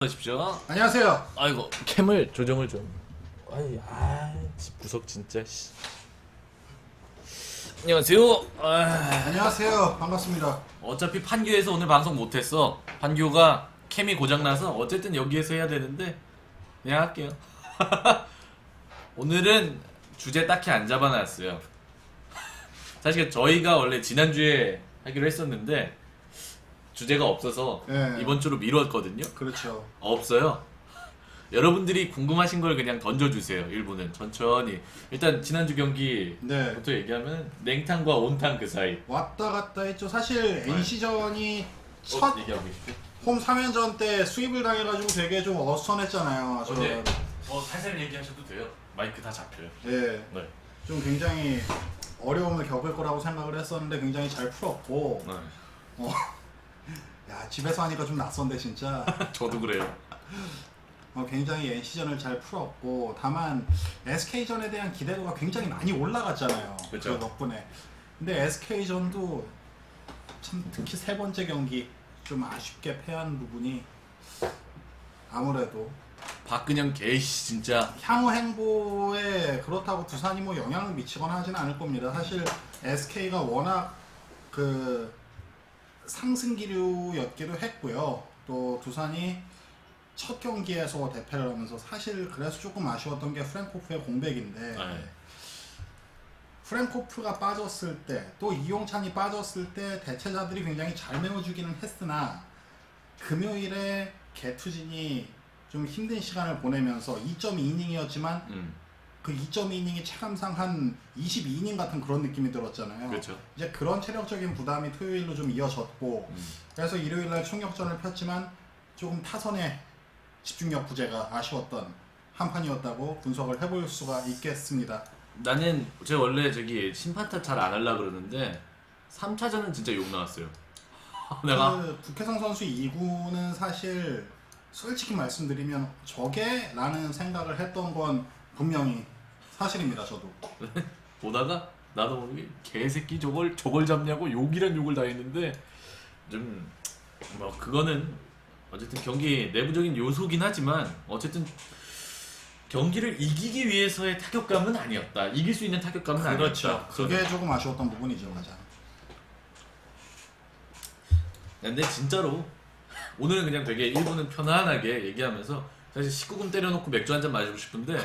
하십시오. 안녕하세요. 아이고 캠을 조정을 좀. 구석 진짜. 씨. 안녕하세요. 안녕하세요. 반갑습니다. 어차피 판교에서 오늘 방송 못했어. 판교가 캠이 고장나서 어쨌든 여기에서 해야 되는데 그냥 할게요. 오늘은 주제 딱히 안 잡아놨어요. 사실 저희가 원래 지난주에 하기로 했었는데 주제가 없어서 네. 이번 주로 미뤘거든요. 그렇죠. 없어요. 여러분들이 궁금하신 걸 그냥 던져주세요. 일부는 천천히. 일단 지난주 경기부터 네. 얘기하면 냉탕과 온탕 그 사이. 왔다 갔다 했죠. 사실 NC전이 첫 얘기하고 계시죠? 홈 3연전 때 수입을 당해가지고 되게 좀 어수선했잖아요. 어제 살살 얘기하셔도 돼요. 마이크 다 잡혀요. 네. 네. 좀 굉장히 어려움을 겪을 거라고 생각을 했었는데 굉장히 잘 풀었고. 네. 야, 집에서 하니까 좀 낯선데 진짜. 저도 그래요. 굉장히 NC전을 잘 풀었고, 다만 SK전에 대한 기대도가 굉장히 많이 올라갔잖아요. 그쵸. 그 덕분에. 근데 SK전도 참 특히 세 번째 경기 좀 아쉽게 패한 부분이 아무래도 박근영 개씨 진짜. 향후 행보에 그렇다고 두산이 뭐 영향을 미치거나 하지는 않을 겁니다. 사실 SK가 워낙 그 상승기류였기도 했고요. 또 두산이 첫 경기에서 대패를 하면서 사실 그래서 조금 아쉬웠던 게 프랭코프의 공백인데 네. 프랭코프가 빠졌을 때 또 이용찬이 빠졌을 때 대체자들이 굉장히 잘 메워주기는 했으나 금요일에 개투진이 좀 힘든 시간을 보내면서 2.2이닝이었지만 그 2.2이닝이 체감상 한 22이닝 같은 그런 느낌이 들었잖아요. 그렇죠. 이제 그런 체력적인 부담이 토요일로 좀 이어졌고 그래서 일요일날 총력전을 폈지만 조금 타선의 집중력 부재가 아쉬웠던 한 판이었다고 분석을 해볼 수가 있겠습니다. 나는 제가 원래 저기 심판 탓 잘 안 하려고 그러는데 3차전은 진짜 욕 나왔어요. 내가 그 국회성 선수 2구는 사실 솔직히 말씀드리면 저게? 라는 생각을 했던 건 분명히 사실입니다. 저도. 보다가 나도 모르게 개새끼 저걸 잡냐고 욕이란 욕을 다 했는데 좀 뭐 그거는 어쨌든 경기 내부적인 요소긴 하지만 어쨌든 경기를 이기기 위해서의 타격감은 아니었다. 이길 수 있는 타격감은 아니었다. 그게 조금 아쉬웠던 부분이죠. 가장. 근데 진짜로 오늘은 그냥 되게 1부는 편안하게 얘기하면서 사실 19금 때려놓고 맥주 한잔 마시고 싶은데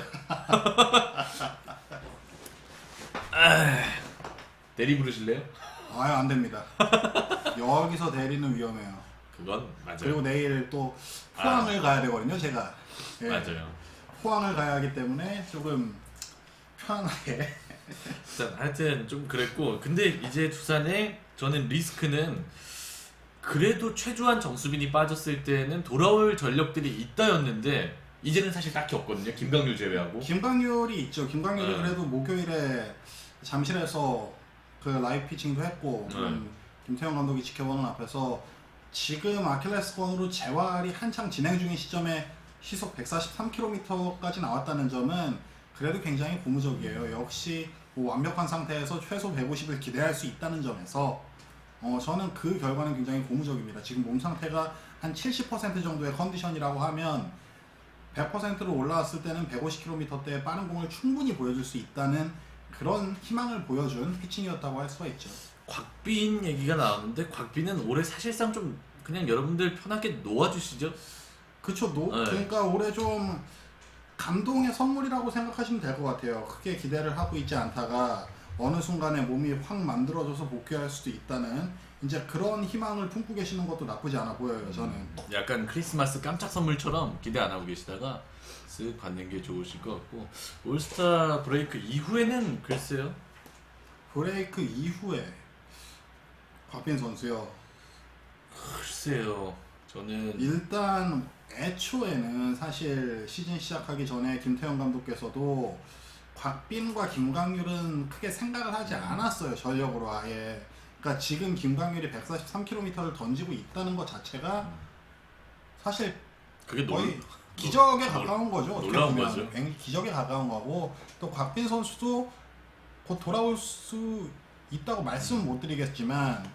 대리 부르실래요? 아유, 안 됩니다. 여기서 대리는 위험해요. 그건 맞아요. 그리고 내일 또 포항을 가야 되거든요. 제가. 예. 맞아요. 포항을 가야 하기 때문에 조금 편하게. 하여튼 좀 그랬고 근데 이제 두산의 저는 리스크는 그래도 최주환 정수빈이 빠졌을 때는 돌아올 전력들이 있다였는데 이제는 사실 딱히 없거든요. 김강률 제외하고. 김광률이 있죠. 김광률이 네. 그래도 목요일에 잠실에서 그 라이브 피칭도 했고 김태형 감독이 지켜보는 앞에서 지금 아킬레스건으로 재활이 한창 진행 중인 시점에 시속 143km까지 나왔다는 점은 그래도 굉장히 고무적이에요. 역시 뭐 완벽한 상태에서 최소 150을 기대할 수 있다는 점에서 저는 그 결과는 굉장히 고무적입니다. 지금 몸 상태가 한 70% 정도의 컨디션이라고 하면 100%로 올라왔을 때는 150km대의 빠른 공을 충분히 보여줄 수 있다는 그런 희망을 보여준 피칭이었다고 할 수가 있죠. 곽빈 얘기가 나오는데 곽빈은 올해 사실상 좀 그냥 여러분들 편하게 놓아주시죠. 그쵸. 네. 그러니까 올해 좀 감동의 선물이라고 생각하시면 될 것 같아요. 크게 기대를 하고 있지 않다가 어느 순간에 몸이 확 만들어져서 복귀할 수도 있다는 이제 그런 희망을 품고 계시는 것도 나쁘지 않아 보여요. 저는. 약간 크리스마스 깜짝 선물처럼 기대 안 하고 계시다가 쓱 받는 게 좋으실 것 같고 올스타 브레이크 이후에는 글쎄요. 브레이크 이후에 곽빈 선수요. 글쎄요. 저는 일단 애초에는 사실 시즌 시작하기 전에 김태형 감독께서도 곽빈과 김광률은 크게 생각을 하지 않았어요. 전력으로 아예. 그러니까 지금 김광률이 143km를 던지고 있다는 것 자체가 사실 그게 거의 기적에 가까운 거죠. 어떻게 놀라운 보면 거죠. 굉장히 기적에 가까운 거고 또 곽빈 선수도 곧 돌아올 수 있다고 말씀은 못 드리겠지만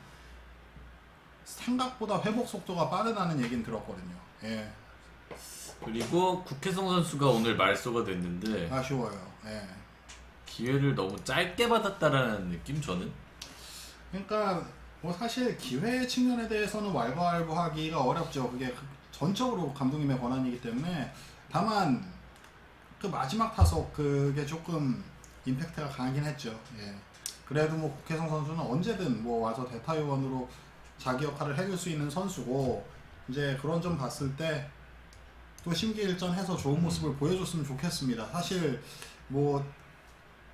생각보다 회복 속도가 빠르다는 얘기는 들었거든요. 예. 그리고 국혜성 선수가 오늘 말소가 됐는데 아쉬워요. 예. 기회를 너무 짧게 받았다라는 느낌 저는. 그러니까 뭐 사실 기회 측면에 대해서는 왈가왈부하기가 어렵죠. 그게 전적으로 감독님의 권한이기 때문에. 다만 그 마지막 타석 그게 조금 임팩트가 강하긴 했죠. 예. 그래도 뭐 국혜성 선수는 언제든 뭐 와서 대타요원으로 자기 역할을 해줄 수 있는 선수고, 이제 그런 점 봤을 때 또 심기일전해서 좋은 모습을 보여줬으면 좋겠습니다. 사실 뭐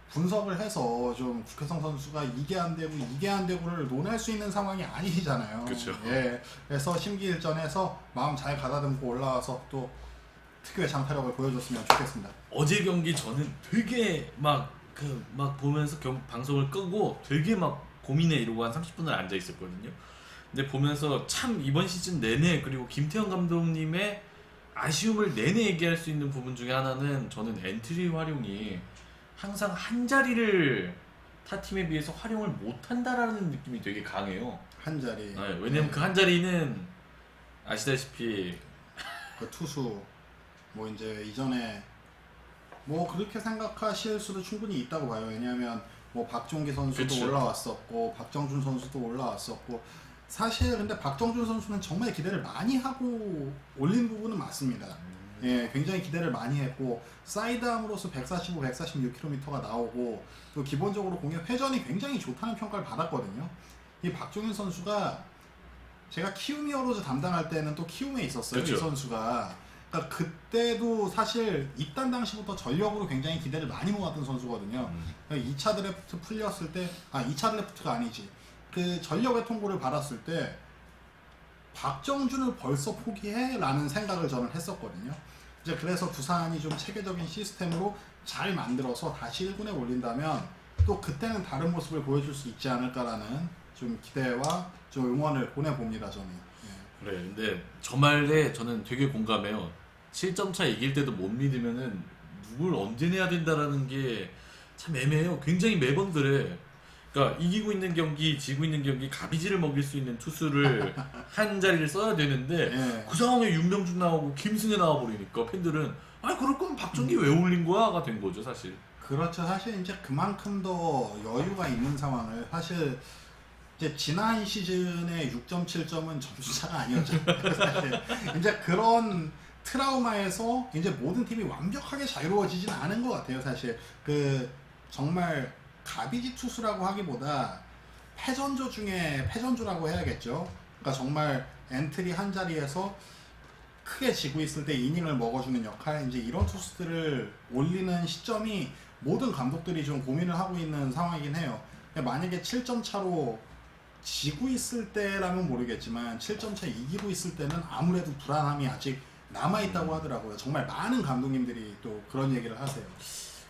분석을 해서 좀 국혜성 선수가 이게 안 되고 이게 안 되고를 논할 수 있는 상황이 아니잖아요. 그쵸. 예. 그래서 심기일전해서 마음 잘 가다듬고 올라와서 또 특유의 장타력을 보여줬으면 좋겠습니다. 어제 경기 저는 되게 막 보면서 방송을 끄고 되게 막 고민해 이러고 한 30분을 앉아 있었거든요. 근데 보면서 참 이번 시즌 내내, 그리고 김태형 감독님의 아쉬움을 내내 얘기할 수 있는 부분 중에 하나는, 저는 엔트리 활용이 항상 한 자리를 타 팀에 비해서 활용을 못한다라는 느낌이 되게 강해요. 한 자리. 네, 왜냐면 그 한 자리는 아시다시피 그 투수 뭐 이제 이전에 뭐 그렇게 생각하실 수도 충분히 있다고 봐요. 왜냐하면 뭐 박종기 선수도 그쵸. 올라왔었고 박정준 선수도 올라왔었고, 사실 근데 박정준 선수는 정말 기대를 많이 하고 올린 부분은 맞습니다. 예, 굉장히 기대를 많이 했고 사이드암으로서 145, 146km가 나오고 또 기본적으로 공의 회전이 굉장히 좋다는 평가를 받았거든요. 이 박종현 선수가 제가 키움 히어로즈 담당할 때는 또 키움에 있었어요. 그쵸. 이 선수가. 그러니까 그때도 사실 입단 당시부터 전력으로 굉장히 기대를 많이 모았던 선수거든요. 그러니까 2차 드래프트 풀렸을 때, 2차 드래프트가 아니지. 그 전력의 통보를 받았을 때 박정준을 벌써 포기해? 라는 생각을 저는 했었거든요. 이제 그래서 두산이 좀 체계적인 시스템으로 잘 만들어서 다시 1군에 올린다면 또 그때는 다른 모습을 보여줄 수 있지 않을까라는 좀 기대와 좀 응원을 보내봅니다, 저는. 예. 그래. 근데 저 말에 저는 되게 공감해요. 7점 차 이길 때도 못 믿으면은 누굴 언제 내야 된다라는 게 참 애매해요. 굉장히 매번 그래. 그러니까 이기고 있는 경기, 지고 있는 경기 가비지를 먹일 수 있는 투수를 한 자리를 써야 되는데 예. 그 상황에 윤명준 나오고 김승혜 나와버리니까 팬들은 그럴 거면 박정기 왜 올린 거야?가 된 거죠 사실. 그렇죠. 사실 이제 그만큼 더 여유가 있는 상황을, 사실 이제 지난 시즌의 6.7점은 점수차가 아니었잖아요. 사실 이제 그런 트라우마에서 이제 모든 팀이 완벽하게 자유로워지진 않은 것 같아요. 사실 그 정말 가비지 투수라고 하기보다 패전조 중에 패전조라고 해야겠죠. 그러니까 정말 엔트리 한 자리에서 크게 지고 있을 때 이닝을 먹어주는 역할, 이제 이런 투수들을 올리는 시점이 모든 감독들이 좀 고민을 하고 있는 상황이긴 해요. 만약에 7점 차로 지고 있을 때라면 모르겠지만 7점 차 이기고 있을 때는 아무래도 불안함이 아직 남아있다고 하더라고요. 정말 많은 감독님들이 또 그런 얘기를 하세요.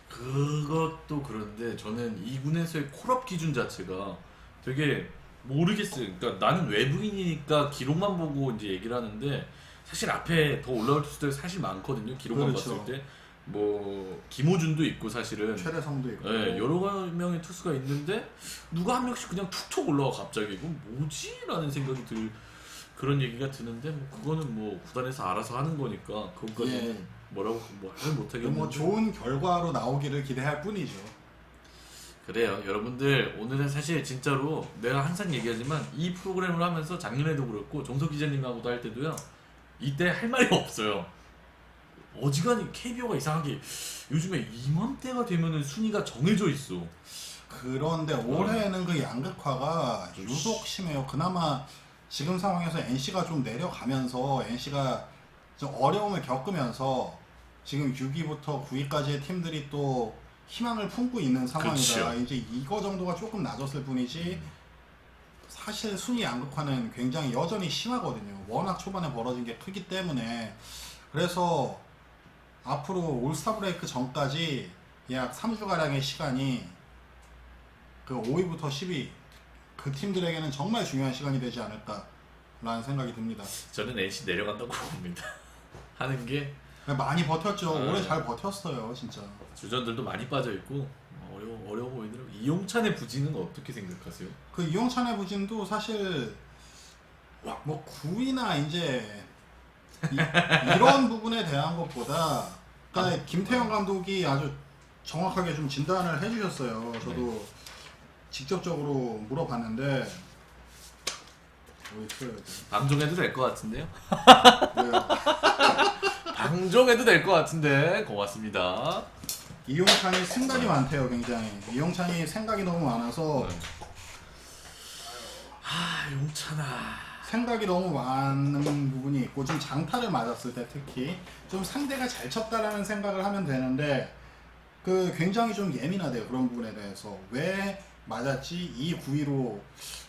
그것도 그런데 저는 2군에서의 콜업 기준 자체가 되게 모르겠어요. 그러니까 나는 외부인이니까 기록만 보고 이제 얘기를 하는데, 사실 앞에 더 올라올 투수들 사실 많거든요. 기록만 그렇죠. 봤을 때. 뭐 김호준도 있고 사실은 최대성도 있고. 네, 여러 명의 투수가 있는데 누가 한 명씩 그냥 툭툭 올라와 갑자기. 이건 뭐지? 라는 생각이 그런 얘기가 드는데, 뭐 그거는 뭐 구단에서 알아서 하는 거니까 그것까지는 예. 뭐라고 말 못하겠는데 뭐 좋은 결과로 나오기를 기대할 뿐이죠. 그래요. 여러분들 오늘은 사실 진짜로 내가 항상 얘기하지만 이 프로그램을 하면서 작년에도 그렇고 정석 기자님하고도 할 때도요, 이때 할 말이 없어요. 어지간히 KBO가 이상하게 요즘에 이맘때가 되면은 순위가 정해져 있어. 그런데 올해는 그 양극화가 좀 유독 심해요. 그나마 지금 상황에서 NC가 좀 내려가면서, NC가 좀 어려움을 겪으면서 지금 6위부터 9위까지의 팀들이 또 희망을 품고 있는 상황이다. 그렇죠. 이제 이거 정도가 조금 낮았을 뿐이지 사실 순위 양극화는 굉장히 여전히 심하거든요. 워낙 초반에 벌어진 게 크기 때문에. 그래서 앞으로 올스타 브레이크 전까지 약 3주가량의 시간이 그 5위부터 10위 그 팀들에게는 정말 중요한 시간이 되지 않을까라는 생각이 듭니다. 저는 NC 내려간다고 봅니다. 하는 게 많이 버텼죠. 네. 올해 잘 버텼어요, 진짜. 주전들도 많이 빠져 있고 어려워 보이더라고. 이용찬의 부진은 어떻게 생각하세요? 그 이용찬의 부진도 사실 뭐 9위나 이제 이런 부분에 대한 것보다 그러니까 김태형 감독이 아주 정확하게 좀 진단을 해주셨어요. 저도 직접적으로 물어봤는데 방종해도 될 것 같은데요? 왜요? 방종해도 될 것 같은데 고맙습니다. 이용찬이 생각이 많대요. 굉장히 이용찬이 생각이 너무 많아서 용찬아. 생각이 너무 많은 부분이 있고 좀 장타를 맞았을 때 특히 좀 상대가 잘 쳤다라는 생각을 하면 되는데 그 굉장히 좀 예민하대요. 그런 부분에 대해서 왜 맞았지? 이 구위로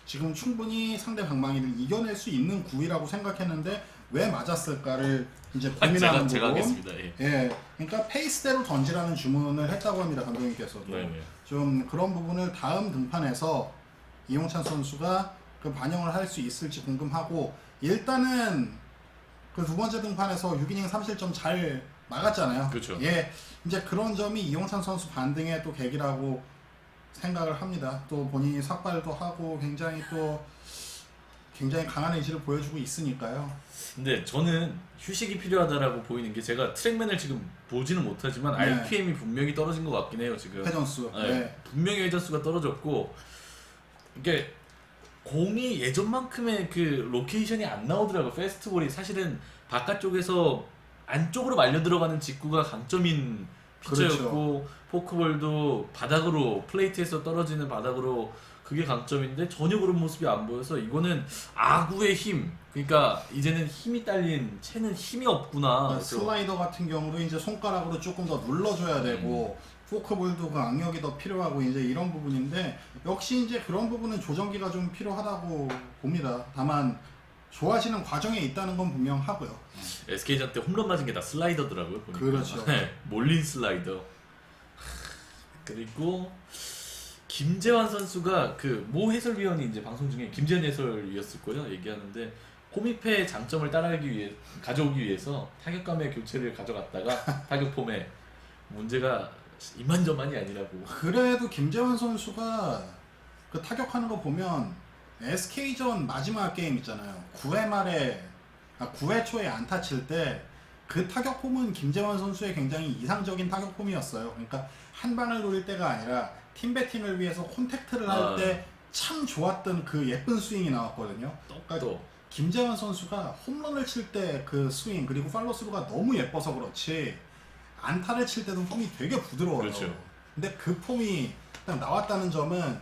지금 충분히 상대 방망이를 이겨낼 수 있는 구위라고 생각했는데 왜 맞았을까를 이제 고민하는 제가 부분. 하겠습니다. 예. 예, 그러니까 페이스대로 던지라는 주문을 했다고 합니다. 감독님께서도. 네네. 좀 그런 부분을 다음 등판에서 이용찬 선수가 그 반영을 할 수 있을지 궁금하고 일단은 그 두 번째 등판에서 6이닝 3실점 잘 막았잖아요. 그렇죠. 예, 이제 그런 점이 이용찬 선수 반등의 또 계기라고 생각을 합니다. 또 본인이 삭발도 하고 굉장히 강한 의지를 보여주고 있으니까요. 근데 저는 휴식이 필요하다라고 보이는 게 제가 트랙맨을 지금 보지는 못하지만 네. RPM이 분명히 떨어진 것 같긴 해요 지금. 회전수. 네. 분명히 회전수가 떨어졌고 이게 공이 예전만큼의 그 로케이션이 안 나오더라고요. 페스트볼이 사실은 바깥쪽에서 안쪽으로 말려 들어가는 직구가 강점인 피처였고 그렇죠. 포크볼도 바닥으로 플레이트에서 떨어지는 바닥으로 그게 강점인데 전혀 그런 모습이 안 보여서 이거는 아구의 힘 그러니까 이제는 힘이 딸린 채는 힘이 없구나. 그러니까 슬라이더 같은 경우도 이제 손가락으로 조금 더 눌러줘야 되고 포크볼도 그 악력이 더 필요하고 이제 이런 부분인데 역시 이제 그런 부분은 조정기가 좀 필요하다고 봅니다. 다만 좋아지는 과정에 있다는 건 분명하고요. SK전 때 홈런 맞은 게 다 슬라이더더라고요. 보니까. 그렇죠. 네, 몰린 슬라이더. 그리고 김재환 선수가 그 모 해설위원이 이제 방송 중에 김재환 해설위였을 거예요. 얘기하는데 홈입의 장점을 가져오기 위해서 타격감의 교체를 가져갔다가 타격폼에 문제가 이만저만이 아니라고. 그래도 김재환 선수가 그 타격하는 거 보면 SK전 마지막 게임 있잖아요. 9회 초에 안타 칠 때 그 타격폼은 김재환 선수의 굉장히 이상적인 타격폼이었어요. 그러니까 한 방을 노릴 때가 아니라 팀 배팅을 위해서 콘택트를 할 때 참 좋았던 그 예쁜 스윙이 나왔거든요. 또 김재환 선수가 홈런을 칠 때 그 스윙 그리고 팔로스루가 너무 예뻐서 그렇지 안타를 칠 때도 폼이 되게 부드러워요. 그렇죠. 근데 그 폼이 딱 나왔다는 점은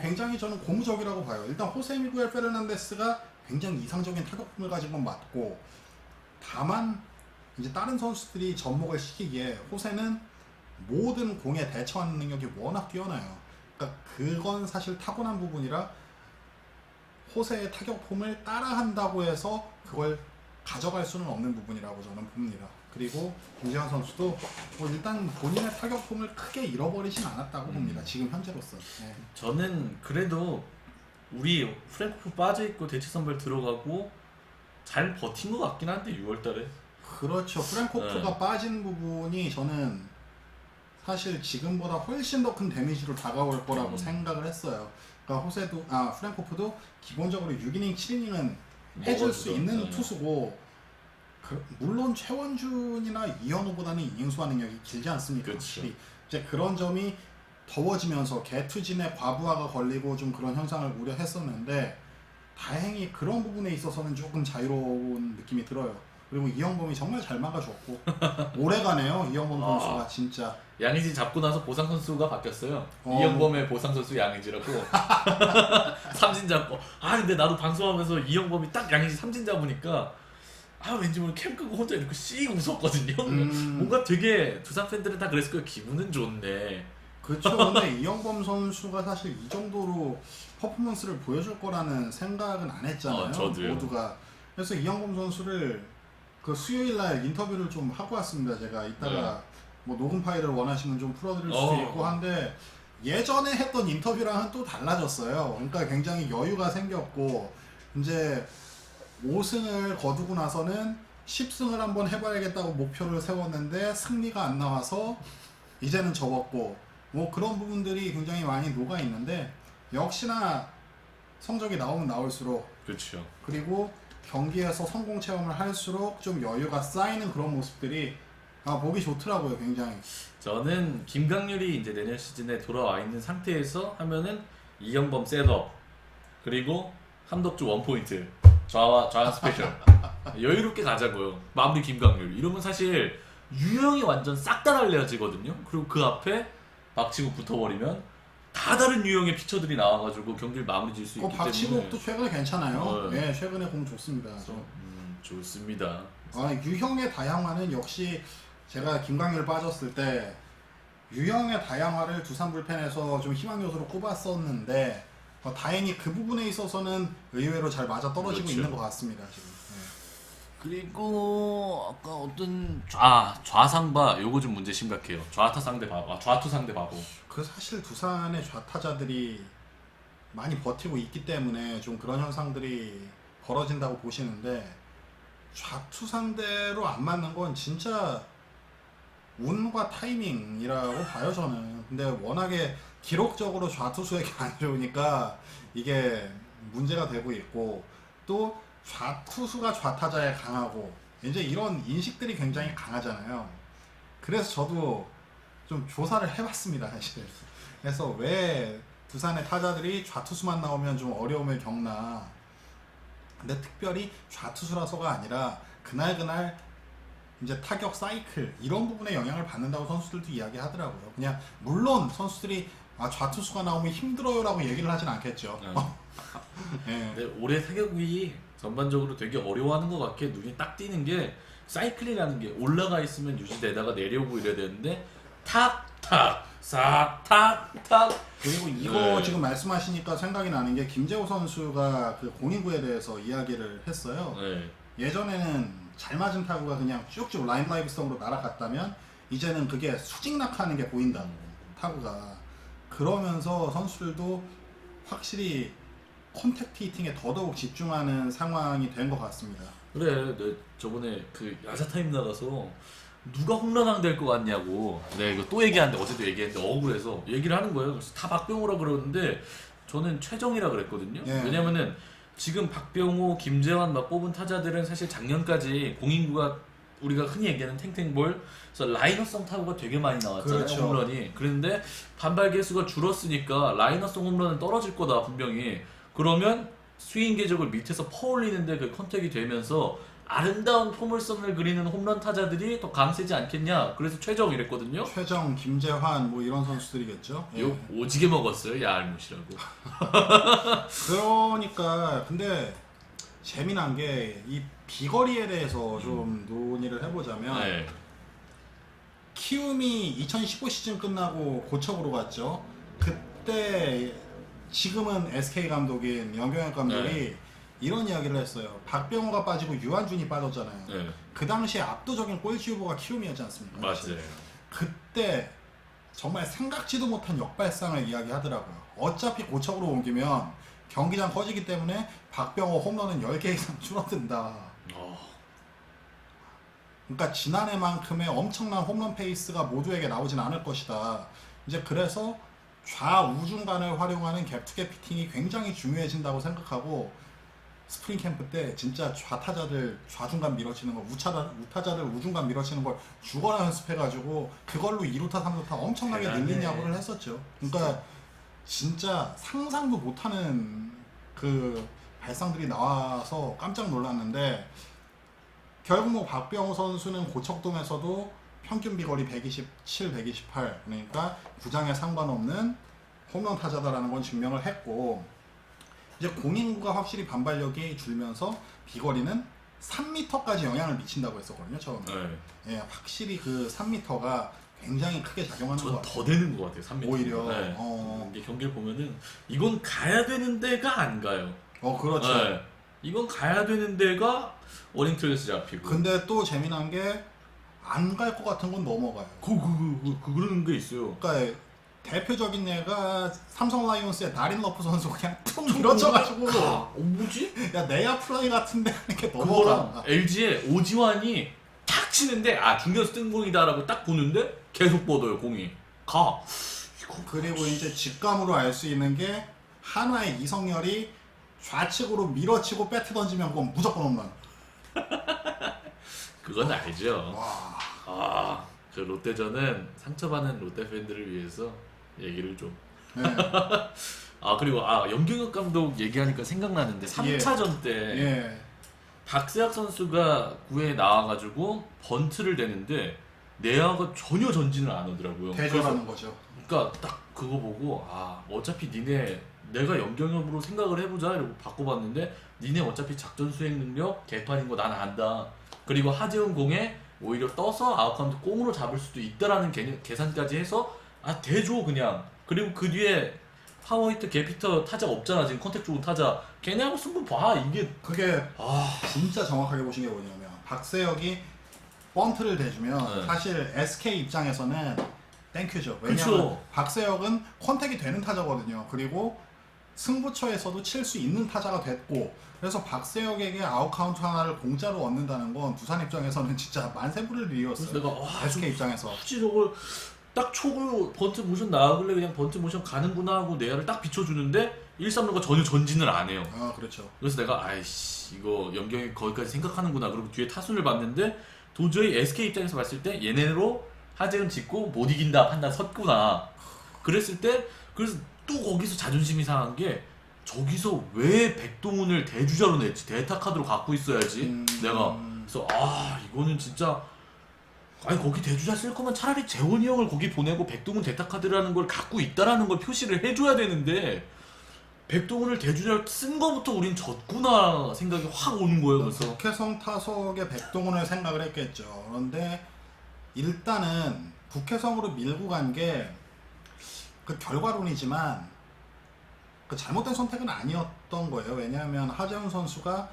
굉장히 저는 고무적이라고 봐요. 일단 호세 미구엘 페르난데스가 굉장히 이상적인 타격폼을 가진 건 맞고 다만 이제 다른 선수들이 접목을 시키기에 호세는 모든 공에 대처하는 능력이 워낙 뛰어나요. 그러니까 그건 사실 타고난 부분이라 호세의 타격폼을 따라한다고 해서 그걸 가져갈 수는 없는 부분이라고 저는 봅니다. 그리고 김재환 선수도 일단 본인의 타격폼을 크게 잃어버리진 않았다고 봅니다. 지금 현재로서. 네. 저는 그래도 우리 프랭크푸 빠져있고 대체 선발 들어가고 잘 버틴 것 같긴 한데 6월달에 그렇죠. 프랭코프가 빠진 부분이 저는 사실 지금보다 훨씬 더 큰 데미지로 다가올 거라고 생각을 했어요. 그러니까 프랭코프도 기본적으로 6이닝, 7이닝은 해줄 수 있는 투수고 물론 최원준이나 이현우보다는 이닝 수화 능력이 길지 않습니까? 확실히 이제 그런 점이 더워지면서 개투진의 과부하가 걸리고 좀 그런 현상을 우려했었는데 다행히 그런 부분에 있어서는 조금 자유로운 느낌이 들어요. 그리고 이영범이 정말 잘 막아줬고 오래가네요. 이영범 선수가 진짜. 양의지 잡고 나서 보상 선수가 바뀌었어요. 이영범의 보상 선수 양의지라고. 삼진 잡고. 근데 나도 방송하면서 이영범이 딱 양의지 삼진 잡으니까 왠지 모르게 캠 끄고 혼자 이렇게 씩 웃었거든요. 뭔가 되게 두산 팬들은 다 그랬을 거예요. 기분은 좋은데. 그렇죠. 근데 이영범 선수가 사실 이 정도로 퍼포먼스를 보여줄 거라는 생각은 안 했잖아요. 저도요. 모두가. 그래서 이영범 선수를 그 수요일 날 인터뷰를 좀 하고 왔습니다. 제가 이따가 뭐 녹음 파일을 원하시면 좀 풀어드릴 수도 있고 한데 예전에 했던 인터뷰랑은 또 달라졌어요. 그러니까 굉장히 여유가 생겼고 이제 5승을 거두고 나서는 10승을 한번 해봐야겠다고 목표를 세웠는데 승리가 안 나와서 이제는 접었고 뭐 그런 부분들이 굉장히 많이 녹아 있는데 역시나 성적이 나오면 나올수록 그렇죠. 그리고 경기에서 성공 체험을 할수록 좀 여유가 쌓이는 그런 모습들이 보기 좋더라고요, 굉장히. 저는 김강률이 이제 내년 시즌에 돌아와 있는 상태에서 하면은 이경범 셋업 그리고 함덕주 원포인트 좌 스페셜 여유롭게 가자고요. 마무리 김강률 이러면 사실 유형이 완전 싹 다 달라지거든요. 그리고 그 앞에 박치국 붙어버리면 다 다른 유형의 피처들이 나와가지고 경기를 마무리 지을 수 있기 때문에. 박치국도 최근에 괜찮아요. 예, 최근에 공 좋습니다. 좋습니다. 유형의 다양화는 역시 제가 김강률 빠졌을 때 유형의 다양화를 두산 불펜에서 좀 희망 요소로 꼽았었는데 다행히 그 부분에 있어서는 의외로 잘 맞아 떨어지고 그렇죠. 있는 것 같습니다 지금. 그리고 아까 어떤 좌상바 요거 좀 문제 심각해요. 좌타 상대 바보, 좌투 상대 바보. 그 사실 두산의 좌타자들이 많이 버티고 있기 때문에 좀 그런 현상들이 벌어진다고 보시는데 좌투 상대로 안 맞는 건 진짜 운과 타이밍이라고 봐요 저는. 근데 워낙에 기록적으로 좌투수에게 안 좋으니까 이게 문제가 되고 있고 또 좌투수가 좌타자에 강하고 이제 이런 인식들이 굉장히 강하잖아요. 그래서 저도 좀 조사를 해봤습니다 사실. 그래서 왜 두산의 타자들이 좌투수만 나오면 좀 어려움을 겪나. 근데 특별히 좌투수라서가 아니라 그날 이제 타격 사이클 이런 부분에 영향을 받는다고 선수들도 이야기하더라고요. 그냥 물론 선수들이 좌투수가 나오면 힘들어요라고 얘기를 하진 않겠죠. 네. 근데 올해 타격이 전반적으로 되게 어려워하는 것 같게 눈이 딱 띄는 게 사이클이라는 게 올라가 있으면 유지되다가 내려오고 이래야 되는데 탁탁 싹탁탁. 그리고 이거 지금 말씀하시니까 생각이 나는 게 김재호 선수가 그 공인구에 대해서 이야기를 했어요. 예전에는 잘 맞은 타구가 그냥 쭉쭉 라인 드라이브성으로 날아갔다면 이제는 그게 수직낙하는 게 보인다고 타구가. 그러면서 선수들도 확실히 컨택트 히팅에 더더욱 집중하는 상황이 된 것 같습니다. 그래, 저번에 그 야자 타임 나가서 누가 홈런왕 될 것 같냐고. 이거 또 얘기하는데 어제도 얘기했는데 억울해서 얘기를 하는 거예요. 그래서 다 박병호라 그러는데 저는 최정이라 그랬거든요. 왜냐면은 지금 박병호, 김재환 막 뽑은 타자들은 사실 작년까지 공인구가 우리가 흔히 얘기하는 탱탱볼, 그래서 라이너성 타구가 되게 많이 나왔잖아요. 그렇죠. 홈런이. 그런데 반발 개수가 줄었으니까 라이너성 홈런은 떨어질 거다 분명히. 그러면 스윙 궤적을 밑에서 퍼올리는데 그 컨택이 되면서 아름다운 포물선을 그리는 홈런 타자들이 더 강세지 않겠냐. 그래서 최정 이랬거든요. 최정, 김재환 뭐 이런 선수들이겠죠. 욕 오지게 먹었어요. 야알못이라고. 그러니까 근데 재미난 게 이 비거리에 대해서 좀 논의를 해보자면 키움이 2015 시즌 끝나고 고척으로 갔죠. 그때 지금은 SK 감독인 연경혁 감독이 이런 이야기를 했어요. 박병호가 빠지고 유한준이 빠졌잖아요. 그 당시에 압도적인 꼴찌 후보가 키움이었지 않습니까? 맞아요. 그때 정말 생각지도 못한 역발상을 이야기하더라고요. 어차피 고척으로 옮기면 경기장 커지기 때문에 박병호 홈런은 10개 이상 줄어든다. 그러니까 지난해만큼의 엄청난 홈런 페이스가 모두에게 나오진 않을 것이다. 이제 그래서 좌우중 간을 활용하는 갭투갭 피팅이 굉장히 중요해진다고 생각하고 스프링 캠프 때 진짜 좌타자들 좌중간 밀어치는 거, 우타자들 우중간 밀어치는 걸 죽어라 연습해가지고 그걸로 2루타 3루타 엄청나게 늘린 야구를 했었죠. 그러니까 진짜 상상도 못하는 그 발상들이 나와서 깜짝 놀랐는데 결국 뭐 박병호 선수는 고척돔에서도 평균 비거리 127, 128 그러니까 구장에 상관없는 홈런 타자다라는 건 증명을 했고 이제 공인구가 확실히 반발력이 줄면서 비거리는 3m까지 영향을 미친다고 했었거든요 처음에. 예, 확실히 그 3m가 굉장히 크게 작용하는 것 같아요. 더 되는 것 같아요. 3m. 오히려. 이게 경기를 보면은 이건 가야 되는 데가 안 가요. 그렇죠. 이건 가야 되는 데가 워닝트레스 잡히고. 근데 또 재미난 게 안 갈 것 같은 건 넘어가요. 그런 게 있어요. 그러니까 대표적인 예가 삼성 라이온스의 다린 러프 선수 그냥 툭 밀어쳐가지고 뭐지? 야 내야 플라이 같은데 이렇게 그거랑 넘어가. LG의 오지환이 탁 치는데 중견수 뜬공이다라고 딱 보는데 계속 뻗어요 공이. 가. 그리고 이제 직감으로 알 수 있는 게 한화의 이성열이 좌측으로 밀어치고 배트 던지면 그건 무조건 홈런. 그건 알죠. 와. 아, 그 롯데전은 상처받는 롯데 팬들을 위해서 얘기를 좀. 네. 아, 그리고 염경엽 감독 얘기하니까 생각나는데 3차전 때 예. 박세학 선수가 9회에 나와가지고 번트를 대는데 내야가 전혀 전진을 안 하더라고요. 대조하는 거죠. 그러니까 딱 그거 보고 어차피 니네 내가 염경엽으로 생각을 해보자 이러고 바꿔봤는데 니네 어차피 작전 수행 능력 개판인 거 난 안다. 그리고 하재훈 공에 오히려 떠서 아웃카운트 꽁으로 잡을 수도 있다라는 계산까지 해서 대줘 그냥. 그리고 그 뒤에 파워히트 개피터 타자 없잖아 지금 컨택 좋은 타자 걔네하고 승부 봐 이게. 그게 진짜 정확하게 보신 게 뭐냐면 박세혁이 번트를 대주면 네. 사실 SK 입장에서는 땡큐죠. 왜냐면 그쵸. 박세혁은 컨택이 되는 타자거든요. 그리고 승부처에서도 칠 수 있는 타자가 됐고 그래서 박세혁에게 아웃카운트 하나를 공짜로 얻는다는 건 두산 입장에서는 진짜 만세부를 그래서 일이었어요. 내가 SK 입장에서. 굳이 저걸 딱 초구 번트 모션 나가길래 그냥 번트 모션 가는구나 하고 내야를 딱 비춰주는데 1-3루가 전혀 전진을 안 해요. 그렇죠. 그래서 내가 아이씨 이거 염경이 거기까지 생각하는구나. 그리고 뒤에 타순을 봤는데 도저히 SK 입장에서 봤을 때 얘네로 하재훈 짓고 못 이긴다 판단 섰구나. 그랬을 때 그래서 또 거기서 자존심이 상한 게 저기서 왜 백동훈을 대주자로 냈지? 대타 카드로 갖고 있어야지. 내가 그래서 이거는 진짜 거기 대주자 쓸 거면 차라리 재원이 형을 거기 보내고 백동훈 대타 카드라는 걸 갖고 있다라는 걸 표시를 해줘야 되는데 백동훈을 대주자로 쓴 거부터 우린 졌구나 생각이 확 오는 거예요. 그래서 국회성 타석에 백동훈을 생각을 했겠죠. 그런데 일단은 국회성으로 밀고 간 게 그 결과론이지만 그 잘못된 선택은 아니었던 거예요. 왜냐하면 하재훈 선수가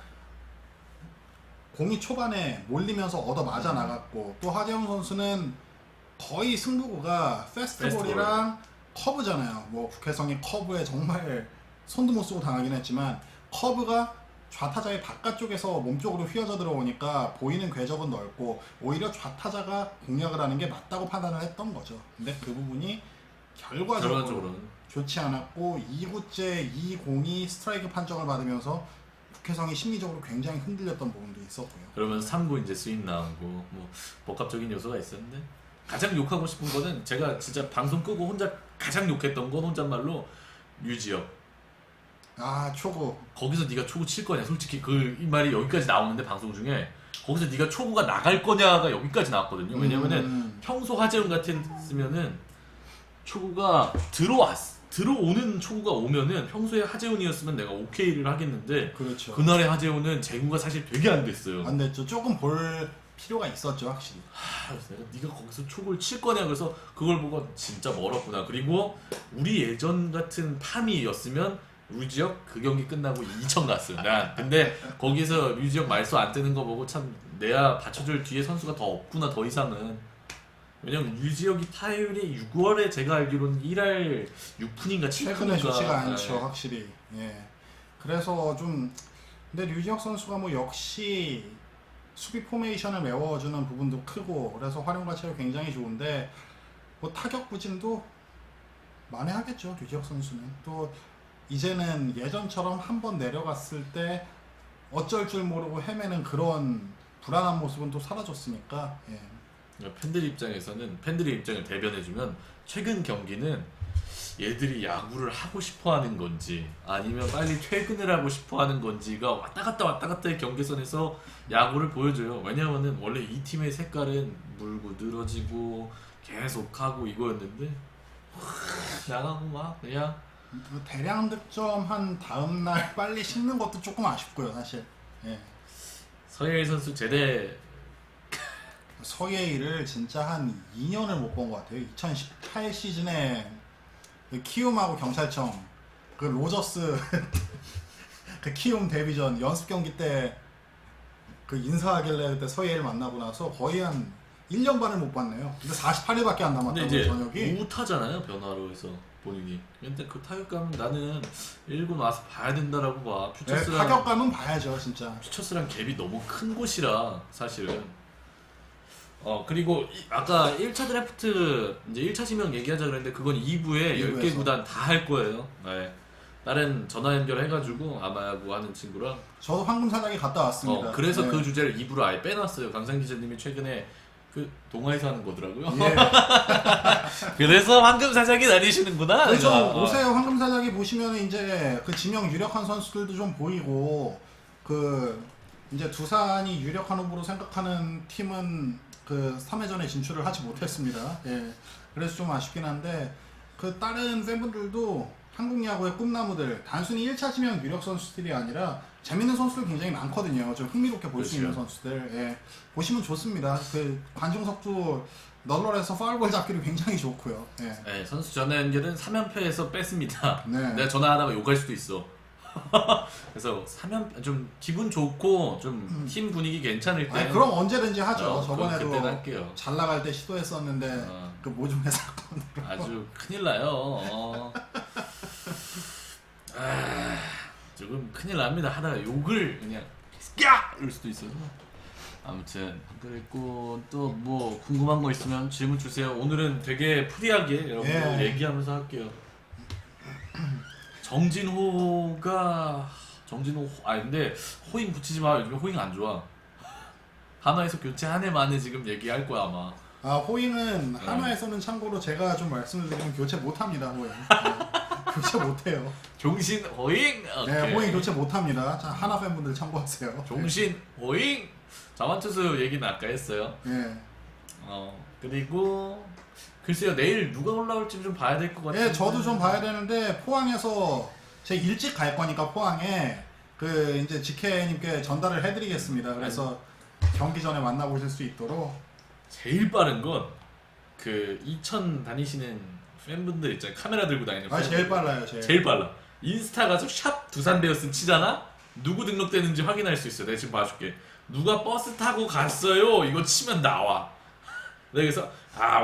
공이 초반에 몰리면서 얻어 맞아 나갔고 또 하재훈 선수는 거의 승부구가 페스트볼이랑 커브잖아요. 뭐 국회성이 커브에 정말 손도 못 쓰고 당하긴 했지만 커브가 좌타자의 바깥쪽에서 몸쪽으로 휘어져 들어오니까 보이는 궤적은 넓고 오히려 좌타자가 공략을 하는 게 맞다고 판단을 했던 거죠. 근데 그 부분이 결과적으로는 좋지 않았고 2구째 2공이 스트라이크 판정을 받으면서 국회성이 심리적으로 굉장히 흔들렸던 부분도 있었고요. 그러면 3구 이제 스윙 나오고 뭐 복합적인 요소가 있었는데 가장 욕하고 싶은 거는 제가 진짜 방송 끄고 혼자 가장 욕했던 건 혼잣말로 류지혁. 초구. 거기서 네가 초구 칠 거냐? 솔직히 이 말이 여기까지 나오는데 방송 중에 거기서 네가 초구가 나갈 거냐가 여기까지 나왔거든요. 왜냐면은 평소 하재훈 같았으면은 초구가 들어오는 초구가 오면은 평소에 하재훈이었으면 내가 오케이를 하겠는데 그렇죠. 그날의 하재훈은 제구가 사실 되게 안 됐어요. 안 됐죠. 조금 볼 필요가 있었죠, 확실히. 그래서 내가 네가 거기서 초구를 칠 거냐 그래서 그걸 보고 진짜 멀었구나. 그리고 우리 예전 같은 팜이었으면 류지혁 그 경기 끝나고 2천 갔어요. 난 근데 거기서 류지혁 말소 안 뜨는 거 보고 참 내야 받쳐줄 뒤에 선수가 더 없구나 더 이상은. 왜냐면 류지혁이 타율이 6월에 제가 알기로는 1할 6푼인가 7푼인가 최근에 좋지가 않죠, 확실히. 예. 그래서 좀 근데 류지혁 선수가 뭐 역시 수비 포메이션을 메워주는 부분도 크고 그래서 활용 가치가 굉장히 좋은데 뭐 타격 부진도 만회하겠죠, 류지혁 선수는. 또 이제는 예전처럼 한번 내려갔을 때 어쩔 줄 모르고 헤매는 그런 불안한 모습은 또 사라졌으니까. 예. 팬들 입장에서는 팬들의 입장을 대변해주면 최근 경기는 얘들이 야구를 하고 싶어하는 건지 아니면 빨리 퇴근을 하고 싶어하는 건지가 왔다 갔다의 경계선에서 야구를 보여줘요. 왜냐면은 원래 이 팀의 색깔은 물고 늘어지고 계속하고 이거였는데 나가고 막 그냥 대량 득점한 다음날 빨리 씻는 것도 조금 아쉽고요, 사실. 예. 서예일 선수 제대 서예일을 진짜 한 2년을 못 본 것 같아요. 2018 시즌에 그 키움하고 경찰청 그 로저스 그 키움 데뷔전 연습 경기 때 그 인사하길래 그때 서예일 만나고 나서 거의 한 1년 반을 못 봤네요. 근데 48일밖에 안 근데 남았다고 이제 저녁이. 우타잖아요 변화로 해서 본인이. 근데 그 타격감은 나는 1군 와서 봐야 된다라고 봐. 네, 퓨처스랑 타격감은 봐야죠, 진짜. 퓨처스랑 갭이 너무 큰 곳이라 사실은. 그리고 아까 1차 드래프트 이제 1차 지명 얘기하자 그랬는데 그건 2부에 10개 이부에서. 구단 다 할 거예요. 네. 다른 전화 연결해가지고 아마야구 하는 친구랑 저도 황금사자기 갔다 왔습니다. 그래서 네. 그 주제를 2부로 아예 빼놨어요. 강상 기자님이 최근에 그 동아에서 하는 거더라고요. 예. 그래서 황금사자기 다니시는구나. 그래서 오세요. 황금사자기 보시면 이제 그 지명 유력한 선수들도 좀 보이고 그 이제 두산이 유력한 후보로 생각하는 팀은 그 3회전에 진출을 하지 못했습니다. 예. 그래서 좀 아쉽긴 한데 그 다른 팬분들도 한국 야구의 꿈나무들 단순히 1차 지명 유력 선수들이 아니라 재밌는 선수들 굉장히 많거든요. 좀 흥미롭게 볼 수 있는 선수들. 예. 보시면 좋습니다. 그 관중석도 널널해서 파울볼 잡기도 굉장히 좋고요. 예. 네, 선수 전화 연결은 3연패에서 뺐습니다. 네. 내가 전화하다가 욕할 수도 있어. 그래서 3연 좀 기분 좋고 좀 팀 분위기 괜찮을 때. 아니, 그럼 언제든지 하죠. 그때는 저번에도 할게요. 잘 나갈 때 시도했었는데 그 모종의 사건으로. 아주 큰일 나요. 조금 큰일 납니다. 하다가 욕을 그냥 야! 이럴 수도 있어서. 아무튼 그랬고 또 뭐 궁금한 거 있으면 질문 주세요. 오늘은 되게 프리하게 여러분들 예. 얘기하면서 할게요. 정진호가 근데 호잉 붙이지 마. 요즘에 호잉 안 좋아. 한화에서 교체 한 해 만에 지금 얘기할 거야 아마. 호잉은 한화에서는 참고로 제가 좀 말씀을 드리면 교체 못합니다. 호잉. 네. 교체 못해요. 종신 호잉. 네, 호잉 교체 못합니다. 자, 한화 팬분들 참고하세요. 종신 호잉. 자완투수 얘기는 아까 했어요. 네. 그리고 글쎄요 내일 누가 올라올지 좀 봐야 될 것 같아요. 예, 저도 좀 봐야 되는데 포항에서 제 일찍 갈 거니까 포항에 그 이제 직혜님께 전달을 해드리겠습니다. 그래서 경기 전에 만나보실 수 있도록. 제일 빠른 건 그 이천 다니시는 팬분들 있잖아요. 카메라 들고 다니는 제일 빨라요. 제일 빨라. 인스타 가서 샵 두산베어스 치잖아. 누구 등록되는지 확인할 수 있어. 내가 지금 봐줄게. 누가 버스 타고 갔어요. 이거 치면 나와. 내가 그래서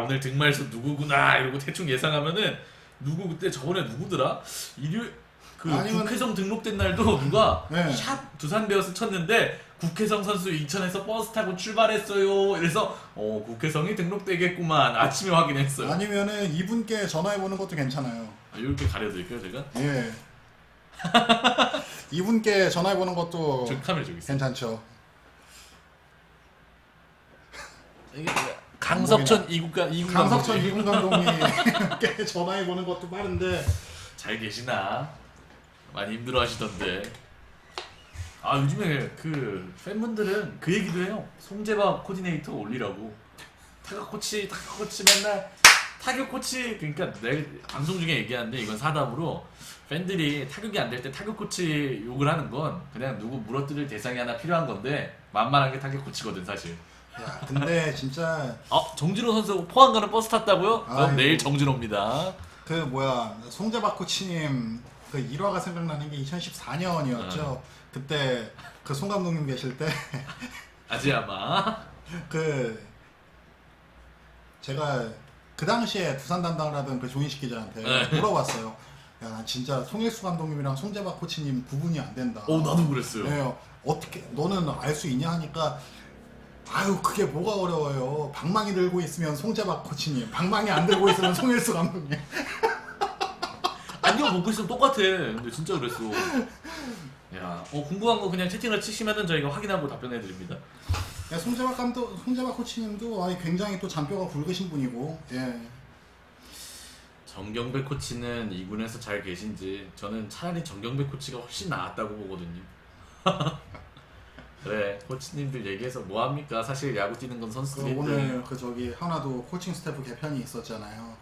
오늘 등말수 누구구나 이러고 대충 예상하면은 누구 그때 저번에 누구더라? 일요일 그 국회성 등록된 날도 누가 네. 샵 두산베어스 쳤는데 국회성 선수 인천에서 버스 타고 출발했어요. 이래서 국회성이 등록되겠구만. 아침에 확인했어요. 아니면은 이분께 전화해보는 것도 괜찮아요. 이렇게 가려드릴게요 제가. 예. 이분께 전화해보는 것도 저 카메라 저기 있어요. 괜찮죠. 이게 강석천 이군 강석천 이군 감독님께 전화해보는 것도 빠른데 잘 계시나? 많이 힘들어하시던데. 요즘에 그 팬분들은 그 얘기도 해요. 송재박 코디네이터 올리라고. 타격 코치 맨날 타격 코치. 그러니까 내 방송 중에 얘기하는데 이건 사담으로 팬들이 타격이 안 될 때 타격 코치 욕을 하는 건 그냥 누구 물어뜯을 대상이 하나 필요한 건데 만만한 게 타격 코치거든 사실. 야, 근데 진짜 정진호 선수 포항 가는 버스 탔다고요? 그럼 아이고. 내일 정진호입니다. 그 뭐야 송재박 코치님 그 일화가 생각나는 게 2014년이었죠. 그때 그 송 감독님 계실 때 아지아마. 그 제가 그 당시에 두산 담당을 하던 그 조인식 기자한테 물어봤어요. 야, 난 진짜 송일수 감독님이랑 송재박 코치님 구분이 안 된다. 나도 그랬어요. 네, 어떻게 너는 알 수 있냐 하니까 그게 뭐가 어려워요. 방망이 들고 있으면 송재박 코치님, 방망이 안 들고 있으면 송일수 감독님. 안경 먹고 있으면 똑같아. 근데 진짜 그랬어. 야, 궁금한 거 그냥 채팅을 치시면은 저희가 확인하고 답변해 드립니다. 야, 송재박 코치님도 굉장히 또 잔뼈가 굵으신 분이고, 예. 정경배 코치는 2군에서 잘 계신지 저는 차라리 정경배 코치가 훨씬 나았다고 보거든요. 그래, 코치님들 얘기해서 뭐합니까? 사실 야구 뛰는 건 선수들인데. 오늘 하나도 코칭 스태프 개편이 있었잖아요.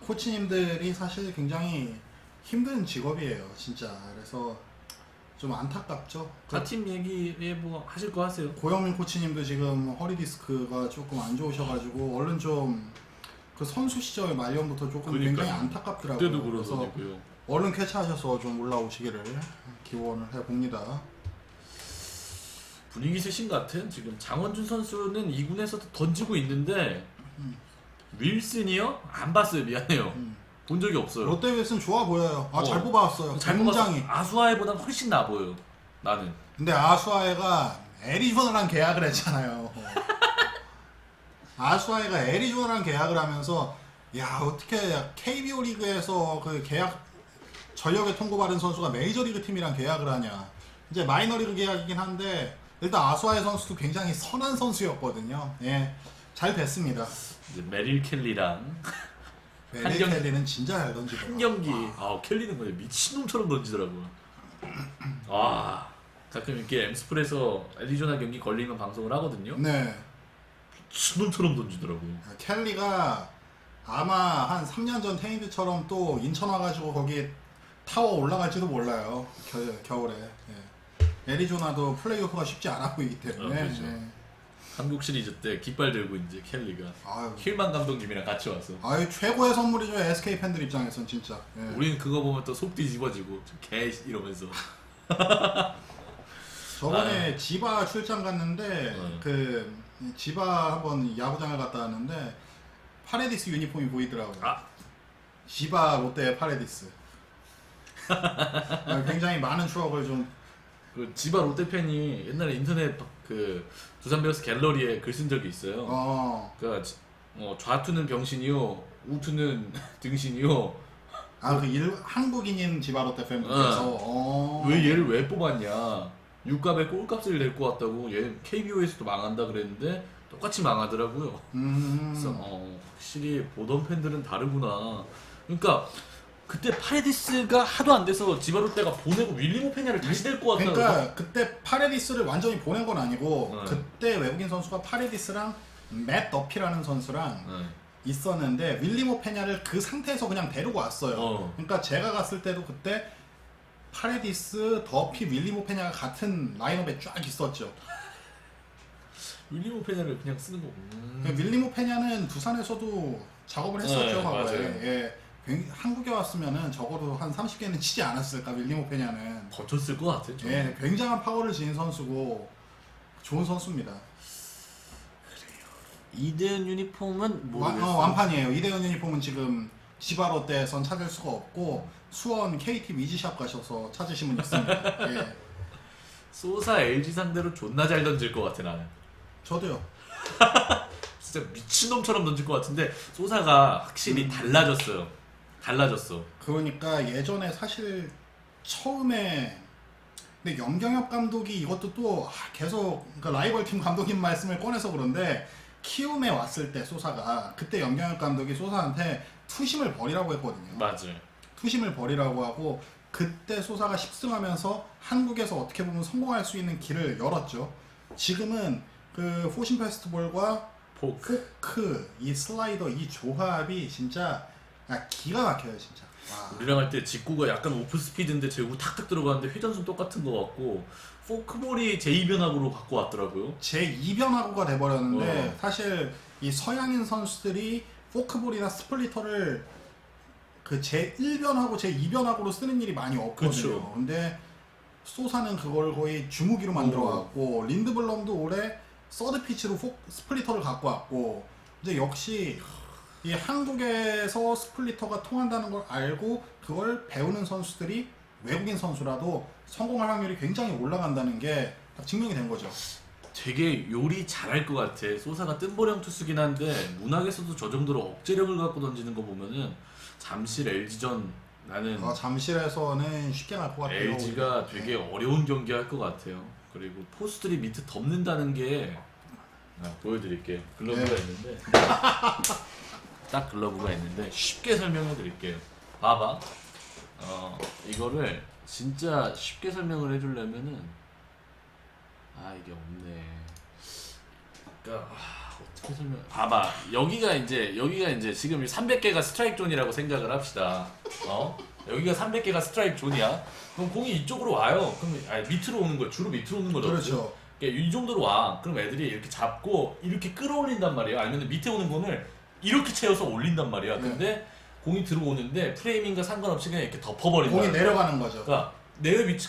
코치님들이 사실 굉장히 힘든 직업이에요, 진짜. 그래서 좀 안타깝죠. 타팀 얘기에 뭐 하실 거 하세요. 고영민 코치님도 지금 허리 디스크가 조금 안 좋으셔가지고 얼른 좀 그 선수 시절 말년부터 조금 굉장히 안타깝더라고요. 그때도 그래서 그러더라고요. 얼른 쾌차하셔서 좀 올라오시기를 기원을 해봅니다. 분위기 세신 것 같은 지금 장원준 선수는 2군에서도 던지고 있는데 윌슨이요? 안 봤어요. 미안해요. 본 적이 없어요. 롯데 윌슨 좋아 보여요. 잘 뽑아왔어요. 잘 굉장히. 뽑아서 아수아에보다 훨씬 나 보여요. 나는. 근데 아수아에가 애리조나랑 계약을 했잖아요. 아수아에가 애리조나랑 계약을 하면서 어떻게 KBO 리그에서 그 계약 전력에 통보받은 선수가 메이저리그 팀이랑 계약을 하냐. 이제 마이너리그 계약이긴 한데 일단 아수아의 선수도 굉장히 선한 선수였거든요. 예, 잘 됐습니다. 이제 메릴 켈리랑 메릴 경- 켈리는 진짜 잘 던지더라고요. 한 경기 켈리는 거의 미친놈처럼 던지더라고요. 가끔 이렇게 엠스플에서 애리조나 경기 걸리면 방송을 하거든요. 네, 미친놈처럼 던지더라고요. 켈리가 아마 한 3년 전 테이드처럼 또 인천 와가지고 거기 타워 올라갈지도 몰라요. 겨울에. 예. 애리조나도 플레이오프가 쉽지 않아 보이기 때문에. 그렇죠. 예. 한국 시리즈 때 깃발 들고 이제 켈리가 아유, 힐만 감독님이랑 같이 와서 아유 최고의 선물이죠. SK 팬들 입장에선 진짜. 예. 우리는 그거 보면 또 속 뒤집어지고 개 이러면서 저번에 지바 출장 갔는데 네. 그 지바 한번 야구장을 갔다 왔는데 파레디스 유니폼이 보이더라고요. 지바 롯데 파레디스. 굉장히 많은 추억을 좀. 그 지바 롯데 팬이 옛날에 인터넷 그 두산 베어스 갤러리에 글 쓴 적이 있어요. 그러니까 좌투는 병신이요, 우투는 등신이요. 한국인인 지바 롯데 팬분께서 왜 얘를 왜 뽑았냐? 육값에 꼴값을 낼 것 같다고. 얘 KBO에서도 망한다 그랬는데 똑같이 망하더라고요. 그래서 확실히 보던 팬들은 다르구나. 그러니까 그때 파레디스가 하도 안 돼서 지바롯데가 보내고 윌리모 페냐를 다시 될 것 같다고. 그러니까 그때 파레디스를 완전히 보낸 건 아니고 네. 그때 외국인 선수가 파레디스랑 맷 더피라는 선수랑 네. 있었는데 윌리모 페냐를 그 상태에서 그냥 데리고 왔어요. 그러니까 제가 갔을 때도 그때 파레디스, 더피, 윌리모 페냐가 같은 라인업에 쫙 있었죠. 윌리모 페냐를 그냥 쓰는 거. 윌리모 페냐는 두산에서도 작업을 했었죠. 네, 과거에. 맞아요. 예. 한국에 왔으면은 적어도 한 30개는 치지 않았을까 윌리모 페냐는. 버텼을 것 같아요. 예, 굉장한 파워를 지닌 선수고 좋은 선수입니다. 이대은 유니폼은 모르겠어요. 완판이에요. 이대현 유니폼은 지금 지바롯데에선 찾을 수가 없고 수원 KT 미지샵 가셔서 찾으시면 있습니다. 예. 소사 LG 상대로 존나 잘 던질 것 같아 나는. 저도요. 진짜 미친놈처럼 던질 것 같은데 소사가 확실히 달라졌어. 그러니까 예전에 사실 처음에 근데 염경엽 감독이 이것도 또 계속 그 라이벌 팀 감독님 말씀을 꺼내서 그런데 키움에 왔을 때 소사가 그때 염경엽 감독이 소사한테 투심을 버리라고 했거든요. 맞아요. 투심을 버리라고 하고 그때 소사가 10승하면서 한국에서 어떻게 보면 성공할 수 있는 길을 열었죠. 지금은 그 포신 페스티벌과 포크, 이 슬라이더 이 조합이 진짜 기가 막혀요 진짜. 와. 우리랑 할 때 직구가 약간 오프 스피드인데 제구 탁탁 들어가는데 회전순 똑같은 거 같고 포크볼이 제2변화구로 갖고 왔더라고요. 제2변화구가 돼버렸는데 사실 이 서양인 선수들이 포크볼이나 스플리터를 그 제1변화구, 제2변화구로 쓰는 일이 많이 없거든요. 그쵸. 근데 소사는 그걸 거의 주무기로 만들어왔고 린드블럼도 올해 서드 피치로 스플리터를 갖고 왔고 이제 역시 이 한국에서 스플리터가 통한다는 걸 알고 그걸 배우는 선수들이 외국인 선수라도 성공할 확률이 굉장히 올라간다는 게 딱 증명이 된 거죠. 되게 요리 잘할 것 같아. 소사가 뜬보령 투수긴 한데 문학에서도 저 정도로 억제력을 갖고 던지는 거 보면은 잠실 LG전 나는 잠실에서는 쉽게 갈 것 같아요. LG가 되게 어려운 경기 할 것 같아요. 그리고 포수들이 밑에 덮는다는 게 보여드릴게요. 글러브가 네. 있는데 딱 글러브가 있는데 쉽게 설명해 드릴게요. 봐봐. 이거를 진짜 쉽게 설명을 해주려면은 이게 없네. 그러니까 어떻게 설명? 봐봐. 여기가 이제 지금 300개가 스트라이크 존이라고 생각을 합시다. 여기가 300개가 스트라이크 존이야. 그럼 공이 이쪽으로 와요. 그럼 밑으로 오는 거야. 주로 밑으로 오는 거죠. 그렇죠. 그러니까 이 정도로 와. 그럼 애들이 이렇게 잡고 이렇게 끌어올린단 말이에요. 아니면 밑에 오는 공을 이렇게 채워서 올린단 말이야. 근데 공이 들어오는데 프레이밍과 상관없이 그냥 이렇게 덮어버린다. 공이 내려가는 거죠. 그러니까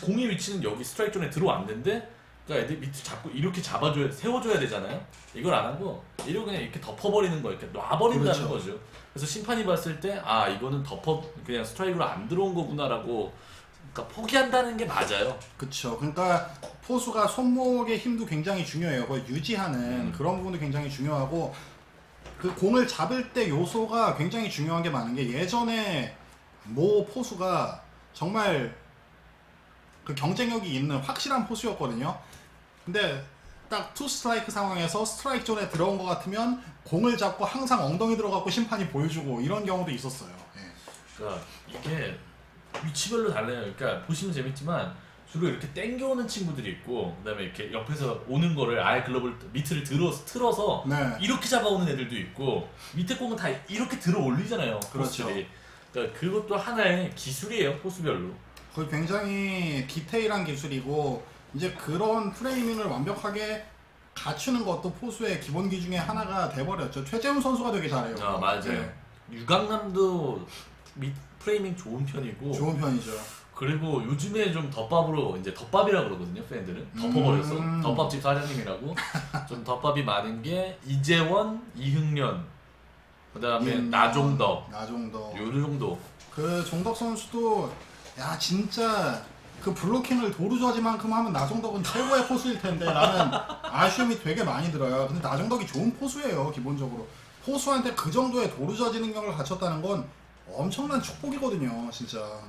공의 위치는 여기 스트라이크 존에 들어왔는데 그러니까 애들 밑에 잡고 이렇게 세워줘야 되잖아요. 이걸 안 하고 이러고 그냥 이렇게 덮어버리는 거예요. 이렇게 놔버린다는 그렇죠. 거죠. 그래서 심판이 봤을 때 이거는 그냥 스트라이크로 안 들어온 거구나라고 그러니까 포기한다는 게 맞아요. 그렇죠. 그러니까 포수가 손목의 힘도 굉장히 중요해요. 그걸 유지하는 그런 부분도 굉장히 중요하고 그 공을 잡을 때 요소가 굉장히 중요한 게 많은 게 예전에 모 포수가 정말 그 경쟁력이 있는 확실한 포수였거든요. 근데 딱 투 스트라이크 상황에서 스트라이크 존에 들어온 것 같으면 공을 잡고 항상 엉덩이 들어가고 심판이 보여주고 이런 경우도 있었어요. 예. 그러니까 이게 위치별로 달라요. 그러니까 보시면 재밌지만 주로 이렇게 땡겨오는 친구들이 있고 그다음에 이렇게 옆에서 오는 거를 아예 글러브를 밑을 틀어서 네. 이렇게 잡아오는 애들도 있고 밑에 공은 다 이렇게 들어 올리잖아요. 그렇죠. 포수들이. 그러니까 그것도 하나의 기술이에요. 포수별로. 그 굉장히 디테일한 기술이고 이제 그런 프레이밍을 완벽하게 갖추는 것도 포수의 기본기 중에 하나가 돼버렸죠. 최재훈 선수가 되게 잘해요. 아 맞아요. 네. 유강남도 프레이밍 좋은 편이고 좋은 편이죠. 그리고 요즘에 좀 덮밥으로 이제 덮밥이라고 그러거든요 팬들은 덮어버렸어 덮밥집 사장님이라고 좀 덮밥이 많은 게 이재원, 이흥년 그다음에 나종덕 나종덕. 요 정도 그 종덕 선수도 야 진짜 그 블로킹을 도루저지만큼 하면 나종덕은 최고의 포수일 텐데 라는 아쉬움이 되게 많이 들어요. 근데 나종덕이 좋은 포수예요. 기본적으로 포수한테 그 정도의 도루저지 능력을 갖췄다는 건 엄청난 축복이거든요. 진짜.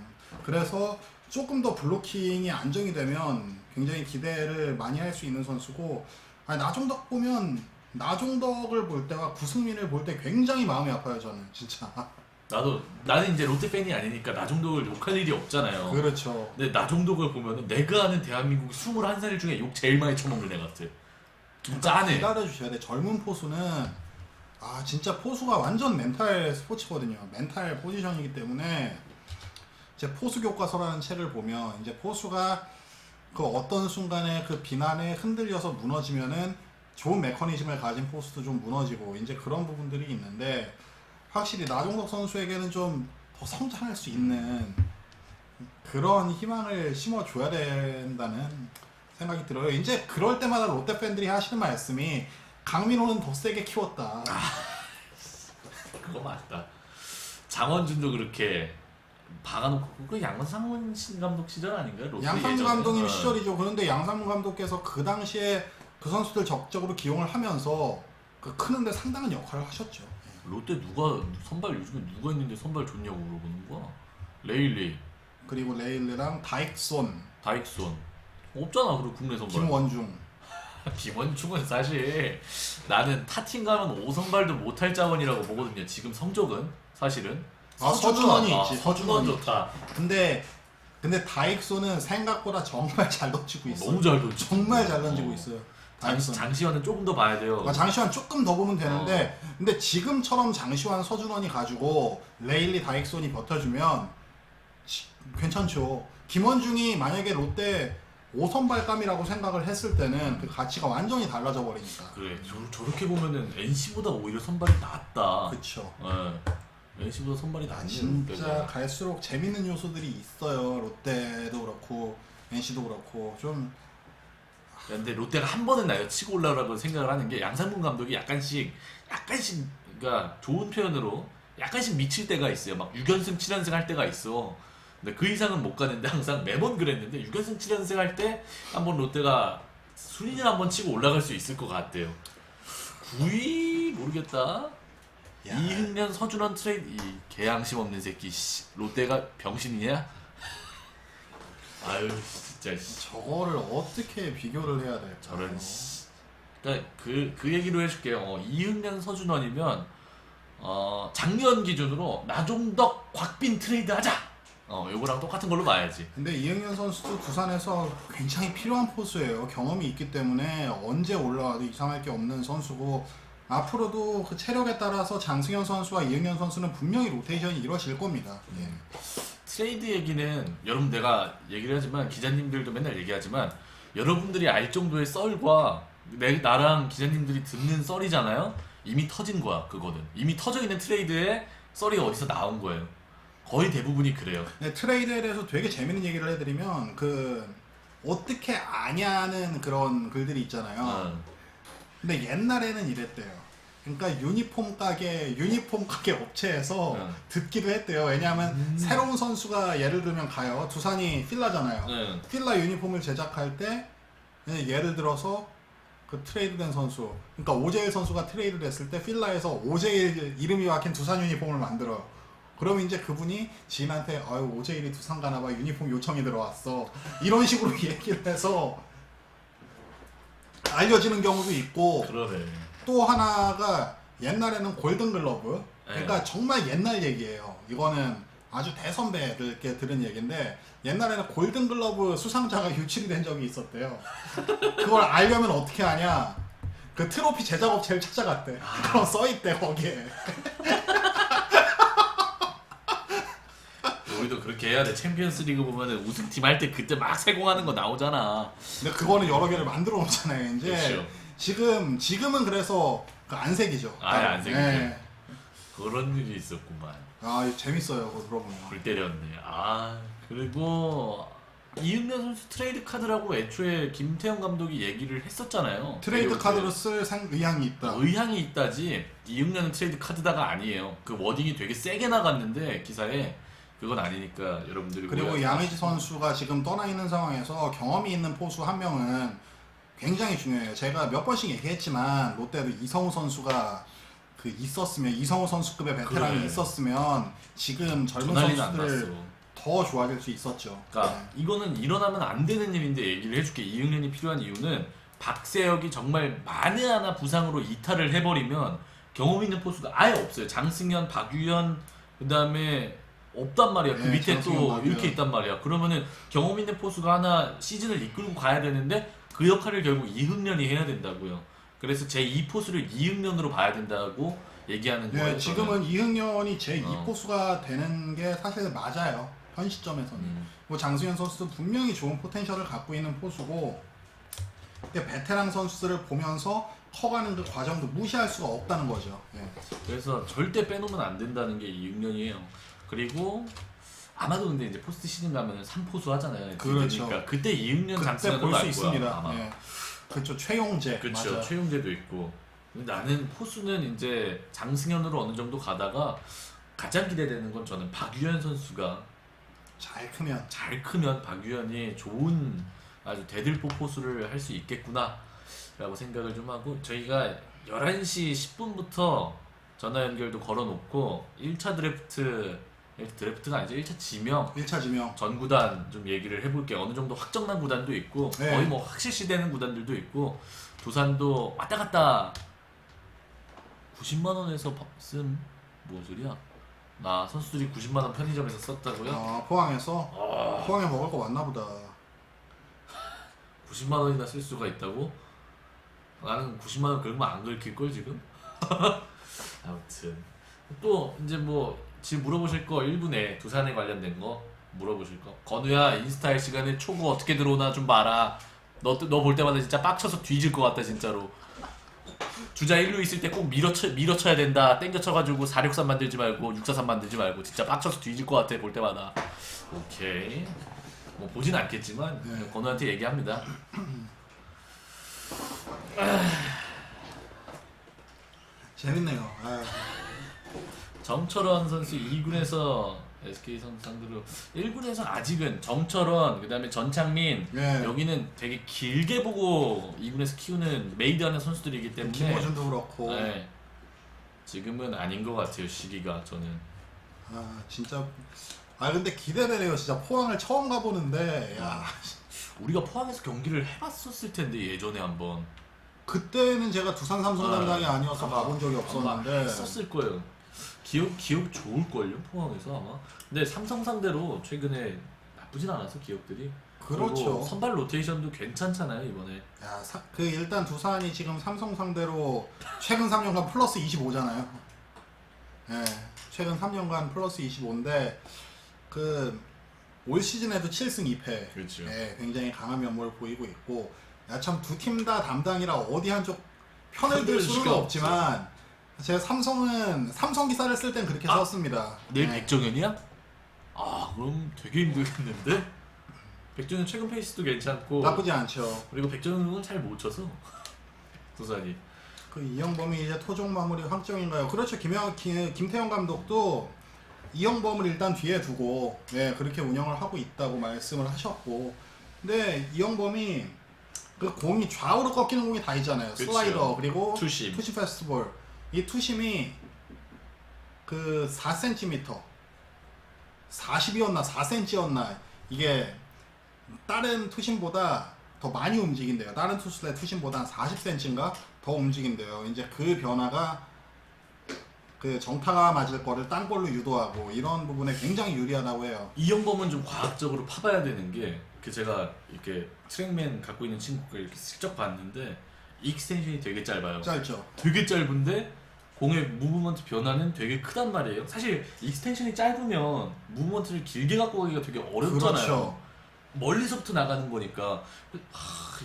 그래서 조금 더 블로킹이 안정이 되면 굉장히 기대를 많이 할 수 있는 선수고, 아니, 나종덕 보면 나종덕을 볼 때와 구승민을 볼 때 굉장히 마음이 아파요. 저는 진짜. 나는 이제 롯데 팬이 아니니까 나종덕을 욕할 일이 없잖아요. 그렇죠. 근데 나종덕을 보면은 내가 아는 대한민국 21살 중에 욕 제일 많이 처먹는 애 같아. 좀 짜네. 기다려주셔야 돼. 젊은 포수는 진짜 포수가 완전 멘탈 스포츠거든요. 멘탈 포지션이기 때문에 제 포수 교과서라는 책을 보면 이제 포수가 그 어떤 순간에 그 비난에 흔들려서 무너지면은 좋은 메커니즘을 가진 포수도 좀 무너지고 이제 그런 부분들이 있는데, 확실히 나종덕 선수에게는 좀 더 성장할 수 있는 그런 희망을 심어줘야 된다는 생각이 들어요. 이제 그럴 때마다 롯데 팬들이 하시는 말씀이 강민호는 더 세게 키웠다. 그거 맞다. 장원준도 그렇게 박아놓고 그 양상문 감독 시절 아닌가요? 롯데 양상문 예전에? 감독님 시절이죠. 그런데 양상문 감독께서 그 당시에 그 선수들 적극적으로 기용을 하면서 그 크는데 상당한 역할을 하셨죠. 롯데 누가 선발 요즘에 누가 있는데 선발 좋냐고 물어보는 거야. 레일리, 그리고 레일리랑 다익손, 다익손 없잖아. 그리고 국내 선발. 김원중. 김원중은 사실 나는 타팀 가면 5선발도 못할 자원이라고 보거든요. 지금 성적은 사실은. 서준원이 있지. 서준원 좋다. 근데 다익손은 생각보다 정말 잘 던지고 있어요. 너무 잘 던져. 정말 잘 던지고 있어요. 다익손. 장시환은 조금 더 봐야 돼요. 장시환 조금 더 보면 되는데, 근데 지금처럼 장시환, 서준원이 가지고 레일리, 다익손이 버텨주면 괜찮죠. 김원중이 만약에 롯데 5선발감이라고 생각을 했을 때는 그 가치가 완전히 달라져 버리니까. 그래. 저렇게 보면은 NC보다 오히려 선발이 낫다. 그쵸. NC보다 선발이 낫네. 진짜 갈수록 재밌는 요소들이 있어요. 롯데도 그렇고 NC도 그렇고 좀. 근데 롯데가 한 번은 나요 치고 올라오라고 생각을 하는 게 양상문 감독이 약간씩 그러니까 좋은 표현으로 약간씩 미칠 때가 있어요. 막 6연승 7연승 할 때가 있어. 근데 그 이상은 못 가는데 항상 매번 그랬는데 6연승 7연승 할 때 한번 롯데가 순위를 한번 치고 올라갈 수 있을 것 같대요. 9위 모르겠다. 야. 이흥년 서준원 트레이드 이 개양심 없는 새끼 롯데가 병신이냐? 아유 진짜 저거를 어떻게 비교를 해야 될까? 저런 그러니까 그 얘기로 해줄게요. 이흥년 서준원이면 작년 기준으로 나종덕 곽빈 트레이드 하자. 요거랑 똑같은 걸로 봐야지. 근데 이응현 선수도 두산에서 굉장히 필요한 포수예요. 경험이 있기 때문에 언제 올라와도 이상할 게 없는 선수고, 앞으로도 그 체력에 따라서 장승현 선수와 이응현 선수는 분명히 로테이션이 이루어질 겁니다. 예. 트레이드 얘기는 여러분 내가 얘기를 하지만 기자님들도 맨날 얘기하지만 여러분들이 알 정도의 썰과 나랑 기자님들이 듣는 썰이잖아요. 이미 터진 거야. 그거는 이미 터져 있는 트레이드에 썰이 어디서 나온 거예요. 거의 대부분이 그래요. 네, 트레이드에 대해서 되게 재밌는 얘기를 해드리면 어떻게 아냐는 그런 글들이 있잖아요. 근데 옛날에는 이랬대요. 그러니까 유니폼 가게 업체에서 듣기도 했대요. 왜냐하면 새로운 선수가 예를 들면 가요. 두산이 필라잖아요. 필라 유니폼을 제작할 때 예를 들어서 그 트레이드된 선수, 그러니까 오재일 선수가 트레이드 됐을 때 필라에서 오재일 이름이 박힌 두산 유니폼을 만들어요. 그러면 이제 그분이 지인한테 아유 오재일이 두산 가나봐 유니폼 요청이 들어왔어 이런 식으로 얘기를 해서 알려지는 경우도 있고 그러네. 또 하나가 옛날에는 골든글러브 그러니까 네. 정말 옛날 얘기예요. 이거는 아주 대선배들께 들은 얘기인데 옛날에는 골든글러브 수상자가 유출이 된 적이 있었대요. 그걸 알려면 어떻게 하냐 그 트로피 제작업체를 찾아갔대. 그럼 써있대 거기에. 우리도 그렇게 해야 돼. 챔피언스리그 보면은 우승팀 할 때 그때 막 세공하는 거 나오잖아. 근데 그거는 여러 개를 만들어 놓잖아요. 이제 그렇죠. 지금은 그래서 그 안색이죠. 아예 안색이죠. 네. 그런 일이 있었구만. 아 재밌어요. 그거 들어보면. 골 때렸네. 아 그리고 이응면 선수 트레이드 카드라고 애초에 김태형 감독이 얘기를 했었잖아요. 트레이드 그리고 카드로 쓸 의향이 있다. 의향이 있다지 이응면은 트레이드 카드다가 아니에요. 그 워딩이 되게 세게 나갔는데 기사에 그건 아니니까 여러분들이 그리고 오해하지 양의지 마시고. 선수가 지금 떠나 있는 상황에서 경험이 있는 포수 한 명은 굉장히 중요해요. 제가 몇 번씩 얘기했지만 롯데도 이성우 선수가 그 있었으면 이성우 선수급의 베테랑이 그래. 있었으면 지금 젊은 전화리는 안 선수들 났어. 더 좋아질 수 있었죠. 그러니까 네. 이거는 일어나면 안 되는 일인데 얘기를 해줄게. 이응년이 필요한 이유는 박세혁이 정말 만에 하나 부상으로 이탈을 해버리면 경험 있는 포수가 아예 없어요. 장승현, 박유현 그 다음에 없단 말이야. 그 네, 밑에 장승현, 또 박유현. 이렇게 있단 말이야. 그러면은 경험 있는 포수가 하나 시즌을 이끌고 가야 되는데 그 역할을 결국 이응년이 해야 된다고요. 그래서 제 2포수를 이응년으로 봐야 된다고 얘기하는 거예요. 네, 지금은 이흥년이 제 어. 2포수가 되는 게 사실 맞아요. 현 시점에서는. 뭐 장수현 선수도 분명히 좋은 포텐셜을 갖고 있는 포수고 근데 베테랑 선수들을 보면서 커가는 그 과정도 무시할 수가 없다는 거죠. 네. 그래서 절대 빼놓으면 안 된다는 게 이응년이에요. 그리고 아마도 근데 이제 포스트 시즌 가면은 3포수 하잖아요. 그렇죠. 그러니까 그때 이응년 그때 장승현도 볼 수 갈 거야, 있습니다. 아마. 네. 그렇죠. 최용재. 그렇죠. 맞아요. 최용재도 있고. 근데 나는 포수는 이제 장승현으로 어느 정도 가다가 가장 기대되는 건 저는 박유현 선수가 잘 크면. 잘 크면 박유현이 좋은 아주 대들보 포수를 할 수 있겠구나 라고 생각을 좀 하고 저희가 11시 10분부터 전화 연결도 걸어놓고 1차 드래프트가 아니죠. 1차 지명 1차 지명. 전 구단 좀 얘기를 해볼게요. 어느 정도 확정난 구단도 있고 네. 거의 뭐 확실시되는 구단들도 있고 두산도 왔다 갔다 90만 원에서 쓴 뭐 소리야? 나 선수들이 90만 원 편의점에서 썼다고요? 포항에서 포항에 먹을 거 왔나 보다. 90만 원이나 쓸 수가 있다고? 나는 90만 원 긁으면 안 긁힐 걸 지금? 아무튼 또 이제 뭐 지금 물어보실 거 1분에 두산에 관련된 거 물어보실 거. 건우야 인스타일 시간에 초구 어떻게 들어오나 좀 봐라. 너 볼 때마다 진짜 빡쳐서 뒤질 것 같다 진짜로. 주자 1루 있을 때 꼭 밀어쳐야 된다. 땡겨쳐가지고 463 만들지 말고 643 만들지 말고 진짜 빡쳐서 뒤질 것 같아 볼 때마다. 오케이. 뭐 보진 않겠지만 네. 건우한테 얘기합니다. 재밌네요. 아유. 정철원 선수 2군에서 SK 선수 상대로 1군에서 아직은 정철원 그다음에 전창민 네. 여기는 되게 길게 보고 2군에서 키우는 메이드하는 선수들이기 때문에 김호준도 그렇고. 네, 지금은 아닌 것 같아요 시기가 저는. 아 진짜. 아 근데 기대되네요. 진짜 포항을 처음 가보는데 야 우리가 포항에서 경기를 해봤었을 텐데 예전에 한번 그때는 제가 두산 삼성 담당이 아니어서 아마- 가본 적이 아마 없었는데 했었을 거예요. 기억 좋을 걸요 포항에서 아마. 근데 삼성 상대로 최근에 나쁘진 않아서 기억들이. 그렇죠. 그리고 선발 로테이션도 괜찮잖아요 이번에. 야, 그 일단 두산이 지금 삼성 상대로 최근 3년간 플러스 25잖아요. 예, 최근 3년간 플러스 25인데 그 올 시즌에도 7승 2패. 그렇죠. 예, 굉장히 강한 면모를 보이고 있고, 야 참 두 팀 다 담당이라 어디 한쪽 편을 들 수는 수가 없지만 제가 삼성 기사를 쓸 땐 그렇게 썼습니다. 내일 예. 백정현이야? 아 그럼 되게 힘들겠는데? 백정현 최근 페이스도 괜찮고 나쁘지 않죠. 그리고 백정현은 잘 못 쳐서 두산이. 그 이영범이 이제 토종 마무리 확정인가요? 그렇죠. 김태형 감독도 이영범을 일단 뒤에 두고 네, 그렇게 운영을 하고 있다고 말씀을 하셨고, 근데 이영범이 그 공이 좌우로 꺾이는 공이 다 있잖아요. 그쵸. 슬라이더 그리고 투심. 페스티벌. 이 투심이 그 4cm 40이었나 4cm였나 이게 다른 투심보다 더 많이 움직인대요. 다른 투수의 투심보다 한 40cm인가 더 움직인대요. 이제 그 변화가 그 정타가 맞을 거를 땅볼로 유도하고 이런 부분에 굉장히 유리하다고 해요. 이영범은 좀 과학적으로 파봐야 되는 게 그 제가 이렇게 트랙맨 갖고 있는 친구가 이렇게 슬쩍 봤는데 익스텐션이 되게 짧아요. 짧죠. 되게 짧은데 공의 무브먼트 변화는 되게 크단 말이에요. 사실 익스텐션이 짧으면 무브먼트를 길게 갖고 가기가 되게 어렵잖아요. 그렇죠. 멀리서부터 나가는 거니까.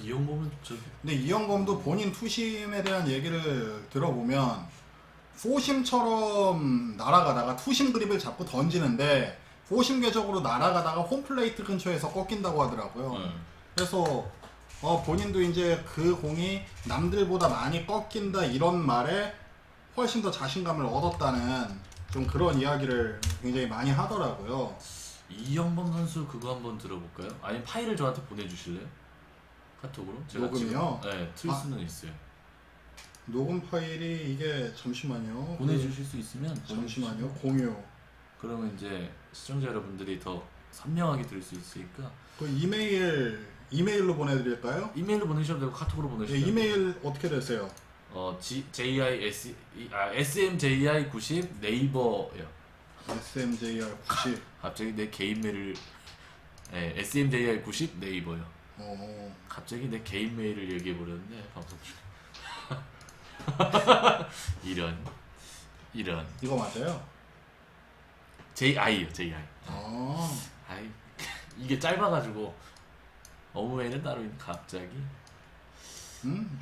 이영범은 근데 이영범도 본인 투심에 대한 얘기를 들어보면 포심처럼 날아가다가 투심 그립을 잡고 던지는데 포심 궤적으로 날아가다가 홈플레이트 근처에서 꺾인다고 하더라고요. 그래서 본인도 이제 그 공이 남들보다 많이 꺾인다 이런 말에 훨씬 더 자신감을 얻었다는 좀 그런 이야기를 굉장히 많이 하더라고요. 이영범 선수 그거 한번 들어볼까요? 아니면 파일을 저한테 보내주실래요? 카톡으로? 제가 녹음이요? 지금, 네, 틀 수는 있어요. 녹음 파일이 이게 잠시만요. 보내주실 수 있으면 잠시만요. 공유. 그러면 이제 시청자 여러분들이 더 선명하게 들을 수 있으니까 그 이메일로 보내드릴까요? 이메일로 보내셔도 되고 카톡으로 네, 보내셔도 되고. 이메일 어떻게 되세요? SMJI90 네이버요. SMJR90. 갑자기 내 개인 메일을 SMJI90 네이버요. 갑자기 내 개인 메일을 얘기해 버렸네 방송 중에. 이런 이거 맞아요? JI요 JI. 아이 이게 짧아가지고 어무웨이는 따로 있는 갑자기.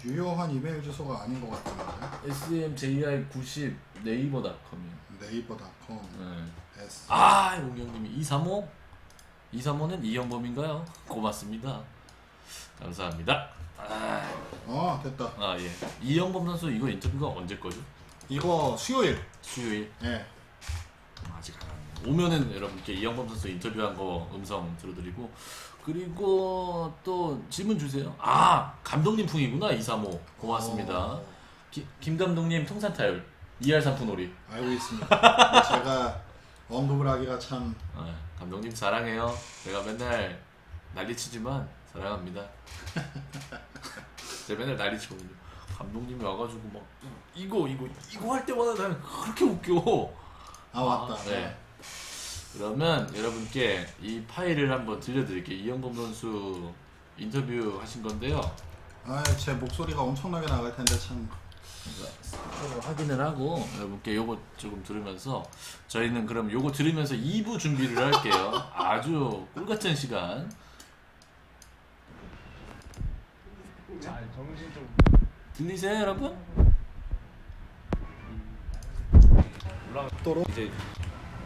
유효한 이메일 주소가 아닌 것 같은데. SMJI90 네이버닷컴이요. 네이버닷컴. 네. S. 용영님이 235? 235는 이영범인가요? 고맙습니다. 감사합니다. 됐다. 예. 이영범 선수 이거 인터뷰가 언제 거죠? 이거 수요일. 수요일? 예. 아직 안 왔네요. 오면은 여러분께 이영범 선수 인터뷰한 거 음성 들어드리고, 그리고 또 질문 주세요. 감독님 풍이구나 235. 고맙습니다. 김 감독님 통산 타율 2할 3푼 오리. 알고 있습니다. 제가 언급을 하기가 참. 감독님 사랑해요. 제가 맨날 난리치지만 사랑합니다. 제가 맨날 난리치거든요. 감독님이 와가지고 막 이거 할 때마다 나는 그렇게 웃겨. 맞다. 네. 그러면 여러분께 이 파일을 한번 들려드릴게요. 이영범 선수 인터뷰 하신 건데요. 제 목소리가 엄청나게 나갈 텐데 참. 확인을 하고 여러분께 요거 조금 들으면서 저희는 그럼 요거 들으면서 2부 준비를 할게요. 아주 꿀같은 시간. 잘 정신 좀 들리세요 여러분? 올라가. 또로 이제